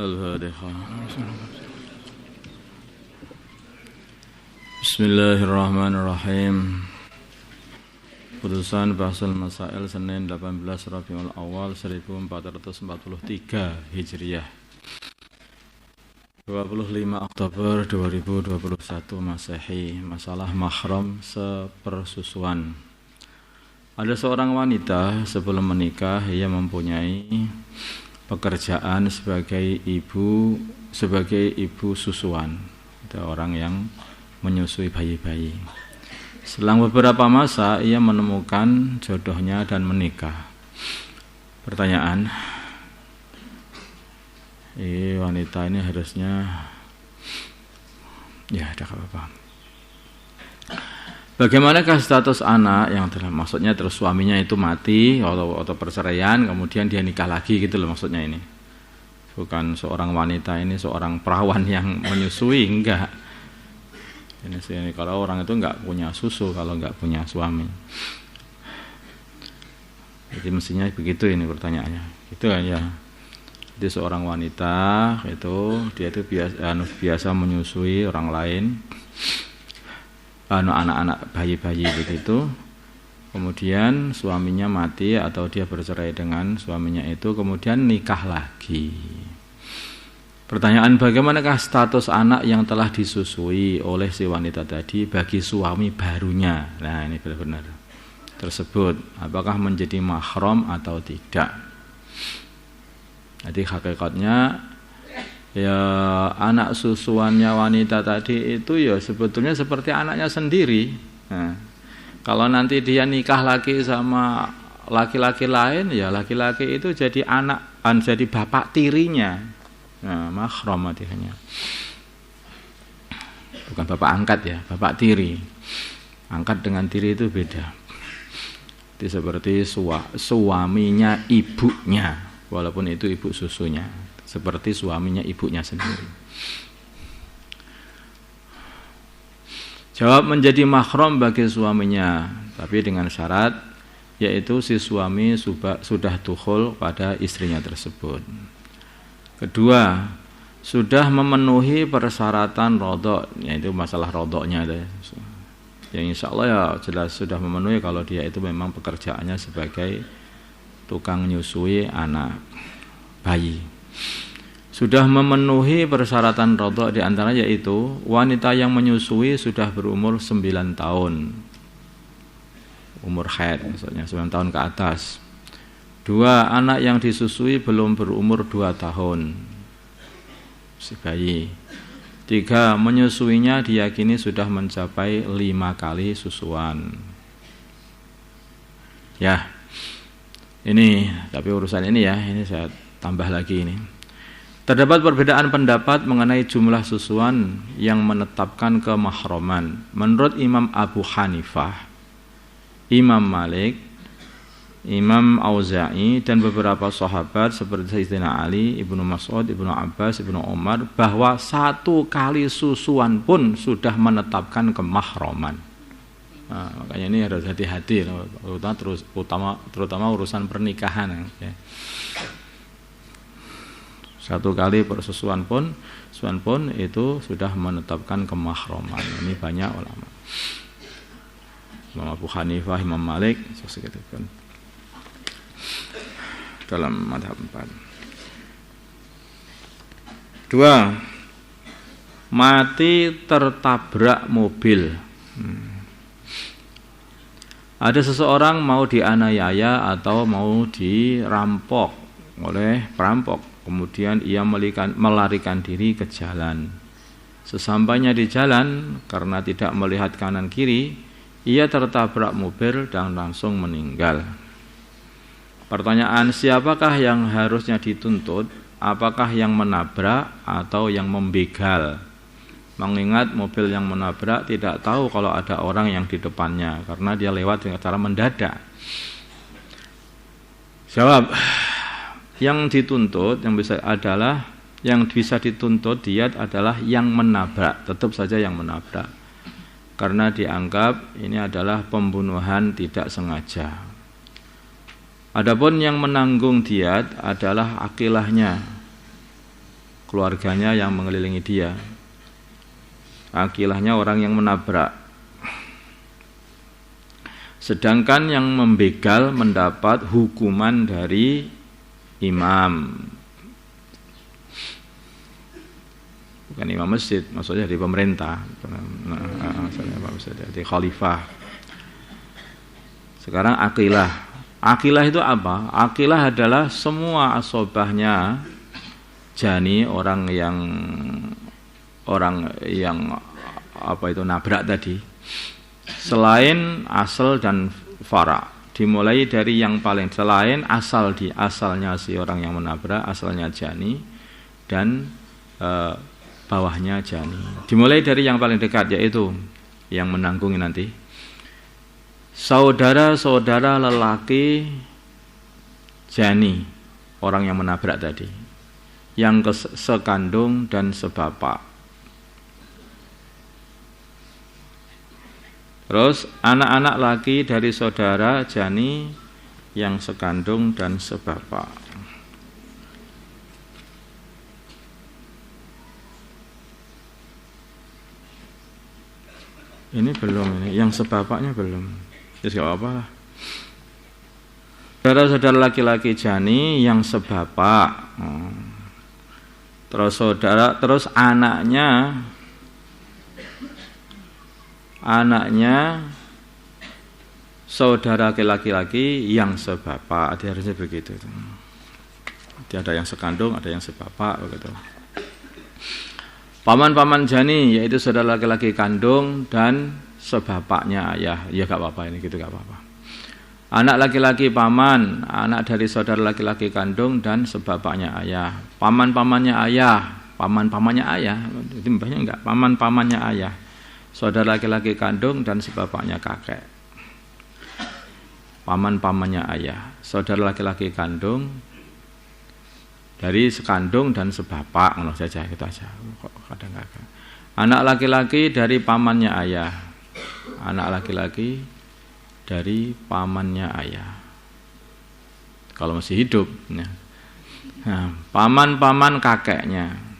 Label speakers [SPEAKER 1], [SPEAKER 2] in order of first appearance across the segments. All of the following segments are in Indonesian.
[SPEAKER 1] Al-Fatihah. Bismillahirrahmanirrahim. Putusan Bahsul Masail Senin 18 Rabiul Awal 1443 Hijriah, 25 Oktober 2021 Masehi. Masalah mahram sepersusuan. Ada seorang wanita sebelum menikah, ia mempunyai pekerjaan sebagai ibu susuan. Ada orang yang menyusui bayi-bayi. Selang beberapa masa ia menemukan jodohnya dan menikah. Pertanyaan, wanita ini harusnya ada apa-apa. Bagaimanakah status anak yang maksudnya terus suaminya itu mati atau perceraian, kemudian dia nikah lagi gitu loh maksudnya ini. Bukan seorang wanita ini seorang perawan yang menyusui, enggak. Ini kalau orang itu enggak punya susu kalau enggak punya suami. Jadi mestinya begitu ini pertanyaannya. Gitu kan ya. Jadi seorang wanita dia itu biasa menyusui orang lain. Anak-anak bayi-bayi begitu, kemudian suaminya mati atau dia bercerai dengan suaminya itu, kemudian nikah lagi. Pertanyaan, bagaimanakah status anak yang telah disusui oleh si wanita tadi bagi suami barunya? Nah ini benar-benar tersebut, apakah menjadi mahram atau tidak? Jadi hakikatnya anak susuannya wanita tadi itu sebetulnya seperti anaknya sendiri. Nah, kalau nanti dia nikah lagi sama laki-laki lain, laki-laki itu jadi jadi bapak tirinya. Nah, mahram artinya. Bukan bapak angkat bapak tiri. Angkat dengan tiri itu beda. Jadi seperti suaminya ibunya, walaupun itu ibu susunya. Seperti suaminya ibunya sendiri. Jawab, menjadi mahram bagi suaminya, tapi dengan syarat, yaitu si suami sudah dukhul pada istrinya tersebut. Kedua, sudah memenuhi persyaratan rodok, yaitu masalah rodoknya. Yang insya Allah jelas sudah memenuhi kalau dia itu memang pekerjaannya sebagai tukang nyusui anak bayi. Sudah memenuhi persyaratan rodok, di antara yaitu wanita yang menyusui sudah berumur 9 tahun. Umur haid maksudnya 9 tahun ke atas. 2, anak yang disusui belum berumur 2 tahun. Si bayi. 3, menyusuinya diyakini sudah mencapai 5 kali susuan. Ini tapi urusan ini ini saya tambah lagi ini. Terdapat perbedaan pendapat mengenai jumlah susuan yang menetapkan kemahraman. Menurut Imam Abu Hanifah, Imam Malik, Imam Auza'i dan beberapa sahabat seperti Sayyidina Ali, Ibnu Mas'ud, Ibnu Abbas, Ibnu Umar, bahwa 1 kali susuan pun sudah menetapkan kemahraman. Nah, makanya ini harus hati-hati, terutama urusan pernikahan. 1 kali persusuan pun itu sudah menetapkan kemahraman. Ini banyak ulama. Imam Abu Hanifah, Imam Malik, sekitarkan dalam mazhab 4. 2, mati tertabrak mobil. Ada seseorang mau dianiaya atau mau dirampok oleh perampok. Kemudian ia melarikan diri ke jalan. Sesampainya di jalan, karena tidak melihat kanan kiri, ia tertabrak mobil dan langsung meninggal. Pertanyaan, siapakah yang harusnya dituntut? Apakah yang menabrak atau yang membegal? Mengingat mobil yang menabrak tidak tahu kalau ada orang yang di depannya, karena dia lewat dengan cara mendadak. Jawab, yang dituntut yang bisa dituntut diat adalah yang menabrak, tetap saja yang menabrak, karena dianggap ini adalah pembunuhan tidak sengaja. Adapun yang menanggung diat adalah akilahnya, keluarganya yang mengelilingi dia. Akilahnya orang yang menabrak. Sedangkan yang membegal mendapat hukuman dari imam. Bukan imam masjid, maksudnya dari pemerintah. Dari khalifah. Sekarang akilah. Akilah itu apa? Akilah adalah semua asobahnya jani, orang yang apa itu nabrak tadi, selain asal dan fara, dimulai dari yang paling selain asal asalnya si orang yang menabrak, asalnya jani, dan bawahnya jani. Dimulai dari yang paling dekat, yaitu yang menanggungi nanti saudara-saudara lelaki jani, orang yang menabrak tadi, yang sekandung dan sebapak. Terus anak-anak laki dari saudara jani yang sekandung dan sebapak. Ini belum, ini yang sebapaknya belum. Ya gak apa-apa lah. Saudara-saudara laki-laki jani yang sebapak. Terus anaknya saudara laki-laki yang sebapak. Ada harusnya begitu. Jadi ada yang sekandung, ada yang sebapak begitu. Paman-paman jani yaitu saudara laki-laki kandung dan sebapaknya ayah. Ya gak apa-apa ini gitu, gak apa-apa. Anak laki-laki paman, anak dari saudara laki-laki kandung dan sebapaknya ayah. Paman-pamannya ayah, paman-pamannya ayah. Itu mbahnya enggak, paman-pamannya ayah. Saudara laki-laki kandung dan sebapaknya kakek. Paman-pamannya ayah, saudara laki-laki kandung dari sekandung dan sebapak, ngono saja gitu aja. Kadang-kadang. Anak laki-laki dari pamannya ayah. Anak laki-laki dari pamannya ayah. Kalau masih hidup, ya. Nah, paman-paman kakeknya.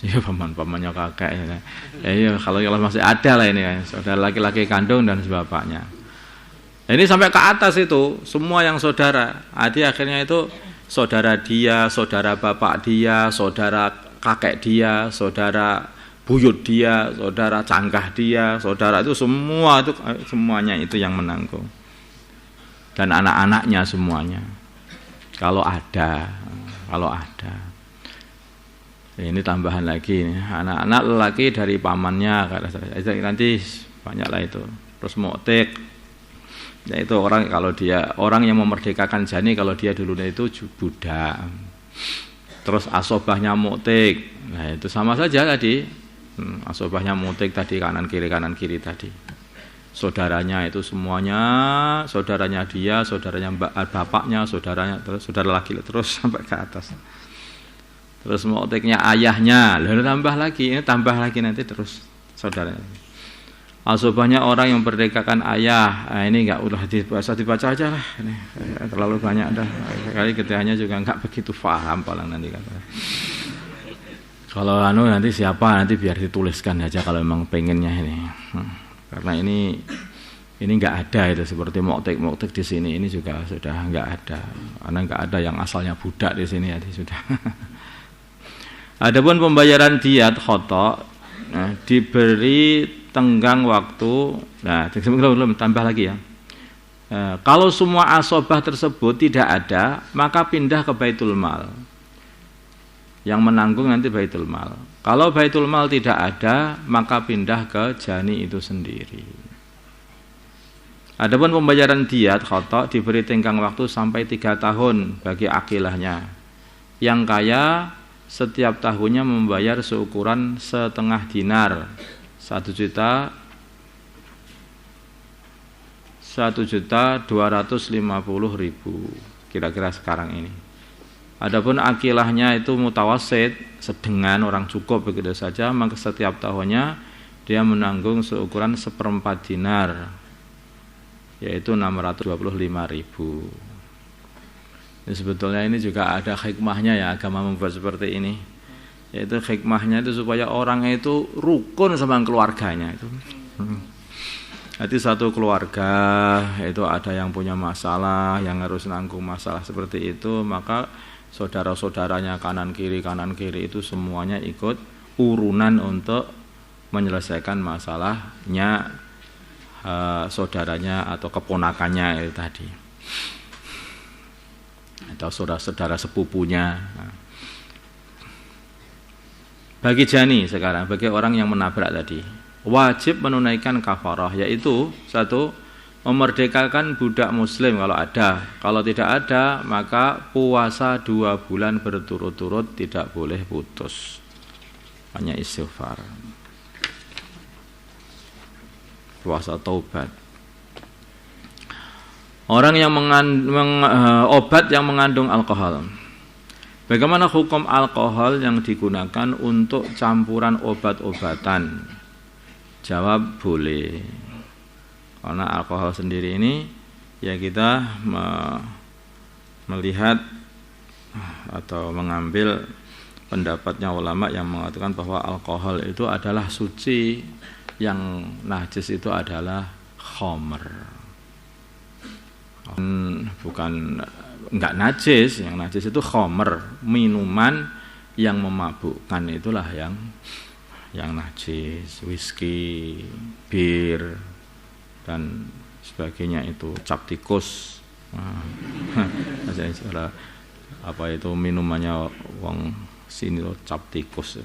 [SPEAKER 1] Ya, paman-pamannya kakeknya. Ya, kalau masih ada lah ini kan, saudara laki-laki kandung dan sebapaknya. Ini sampai ke atas itu semua yang saudara. Jadi akhirnya itu saudara dia, saudara bapak dia, saudara kakek dia, saudara buyut dia, saudara canggah dia, saudara itu semua itu semuanya itu yang menanggung. Dan anak-anaknya semuanya. Kalau ada. Ini tambahan lagi nih. Anak-anak lelaki dari pamannya, nanti banyaklah itu. Terus mu'tiq, yaitu orang yang memerdekakan jani kalau dia dulunya itu budak. Terus asobahnya mu'tiq. Nah, itu sama saja tadi. Asobahnya mu'tiq tadi kanan kiri tadi. Saudaranya itu semuanya, saudaranya dia, saudaranya bapaknya, saudaranya terus saudara laki terus sampai ke atas. Terus mu'tiqnya ayahnya, lalu tambah lagi nanti terus saudaranya. Asobahnya orang yang merdekakan ayah. Nah, ini enggak udah dibaca aja lah. Ini terlalu banyak dah. Kali ketiganya juga enggak begitu paham paling nanti kata. Kalau nanti siapa nanti biar dituliskan aja kalau memang pengennya ini. Karena ini enggak ada itu seperti mu'tiq di sini ini juga sudah enggak ada. Karena enggak ada yang asalnya budak di sini jadi sudah. Adapun pembayaran diat khata, diberi tenggang waktu. Nah, belum tambah lagi ya. Kalau semua asobah tersebut tidak ada, maka pindah ke Baitul Mal. Yang menanggung nanti Baitul Mal. Kalau Baitul Mal tidak ada, maka pindah ke jani itu sendiri. Adapun pembayaran diat khata diberi tenggang waktu sampai 3 tahun bagi akilahnya. Yang kaya setiap tahunnya membayar seukuran setengah dinar, 1.250.000 kira-kira sekarang ini. Adapun akilahnya itu mutawasid, sedengan orang cukup begitu saja, maka setiap tahunnya dia menanggung seukuran 1/4 dinar, yaitu 625.000. Sebetulnya ini juga ada hikmahnya ya agama membuat seperti ini. Yaitu hikmahnya itu supaya orang itu rukun sama keluarganya itu. Jadi satu keluarga itu ada yang punya masalah, yang harus nanggung masalah seperti itu, maka saudara-saudaranya kanan kiri itu semuanya ikut urunan untuk menyelesaikan masalahnya saudaranya atau keponakannya itu tadi, atau saudara-saudara sepupunya. Bagi jani sekarang, bagi orang yang menabrak tadi, wajib menunaikan kafarah, yaitu satu, memerdekakan budak muslim kalau ada. Kalau tidak ada, maka puasa 2 bulan berturut-turut tidak boleh putus. Hanya istighfar. Puasa taubat. Orang yang obat yang mengandung alkohol. Bagaimana hukum alkohol yang digunakan untuk campuran obat-obatan? Jawab boleh. Karena alkohol sendiri ini ya kita melihat atau mengambil pendapatnya ulama yang mengatakan bahwa alkohol itu adalah suci, yang najis itu adalah khamr. Bukan enggak najis, yang najis itu khamr, minuman yang memabukkan itulah yang najis, whisky, bir dan sebagainya itu, cap tikus. Apa itu minumannya wong sini loh, cap tikus.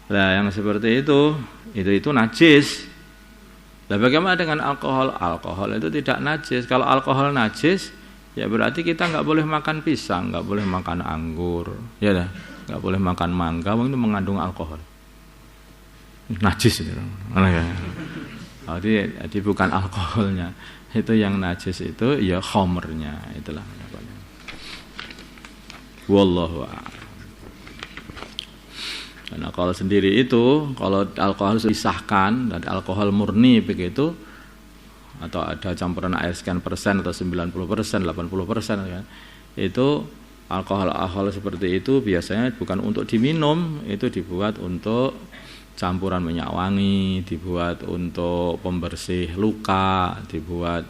[SPEAKER 1] Nah, yang seperti itu najis. Nah, bagaimana dengan alkohol? Alkohol itu tidak najis. Kalau alkohol najis, ya berarti kita nggak boleh makan pisang, nggak boleh makan anggur, ya dah, nggak boleh makan mangga, itu mengandung alkohol. Najis itu. Jadi bukan alkoholnya, itu yang najis itu ya khamrnya, itulah. Wallahu a'lam. Dan alkohol sendiri itu, kalau alkohol disahkan dan alkohol murni begitu, atau ada campuran air sekian persen atau 90%, 80% kan, itu alkohol seperti itu biasanya bukan untuk diminum, itu dibuat untuk campuran minyak wangi, dibuat untuk pembersih luka, dibuat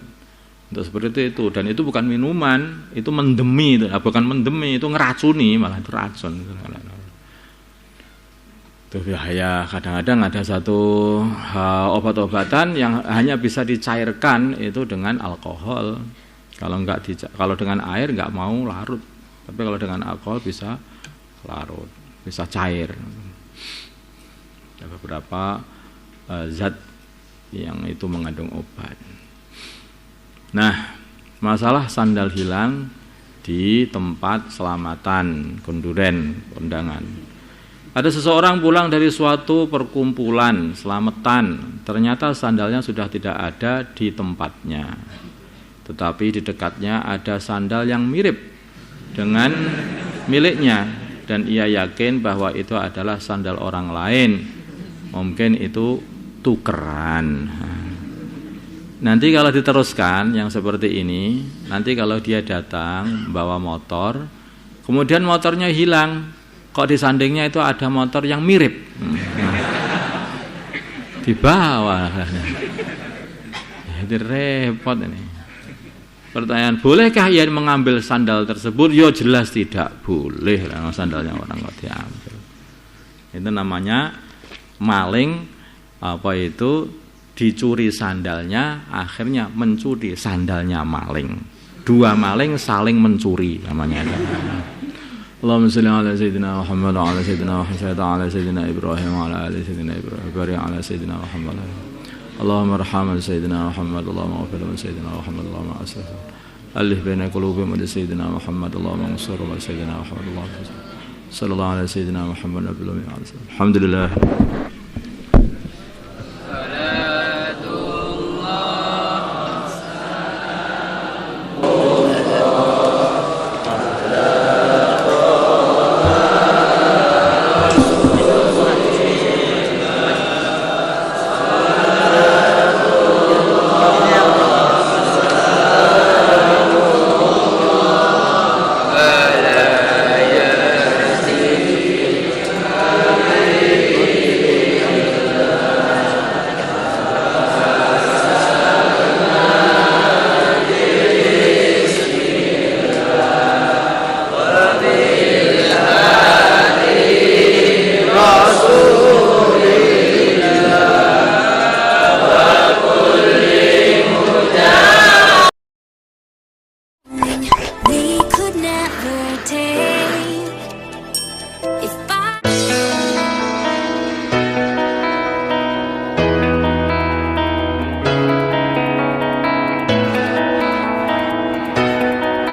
[SPEAKER 1] untuk seperti itu. Dan itu bukan minuman, itu mendemi, bukan mendemi, itu ngeracuni, malah itu racun. Itu bahaya. Kadang-kadang ada satu obat-obatan yang hanya bisa dicairkan itu dengan alkohol. Kalau dengan air enggak mau larut. Tapi kalau dengan alkohol bisa larut, bisa cair. Ada beberapa zat yang itu mengandung obat. Nah, masalah sandal hilang di tempat selamatan, konduren, kondangan. Ada seseorang pulang dari suatu perkumpulan selamatan, ternyata sandalnya sudah tidak ada di tempatnya, tetapi di dekatnya ada sandal yang mirip dengan miliknya, dan ia yakin bahwa itu adalah sandal orang lain. Mungkin itu tukeran. Nanti kalau diteruskan yang seperti ini, nanti kalau dia datang bawa motor, kemudian motornya hilang, kok di sandingnya itu ada motor yang mirip, dibawa. Jadi repot ini. Pertanyaan, bolehkah ia mengambil sandal tersebut? Ya jelas tidak boleh, sandalnya orang kok diambil. Itu namanya maling, dicuri sandalnya, akhirnya mencuri sandalnya maling. Dua maling saling mencuri namanya. Allahumma shalli ala sayyidina Muhammad wa ala sayyidina Muhammad wa ala sayyidina Ibrahim wa ala ali sayyidina Ibrahim wa ala sayyidina Muhammad. Allahumma arham sayyidina Muhammad, Allahumma ighfir li sayyidina Muhammad, Allahumma aslih alif baina qulubihim wa sayyidina Muhammad, Allahumma ansur wa sayyidina Muhammad, Allahumma sallallahu ala sayyidina Muhammad nabiyyi alhamdulillah.
[SPEAKER 2] take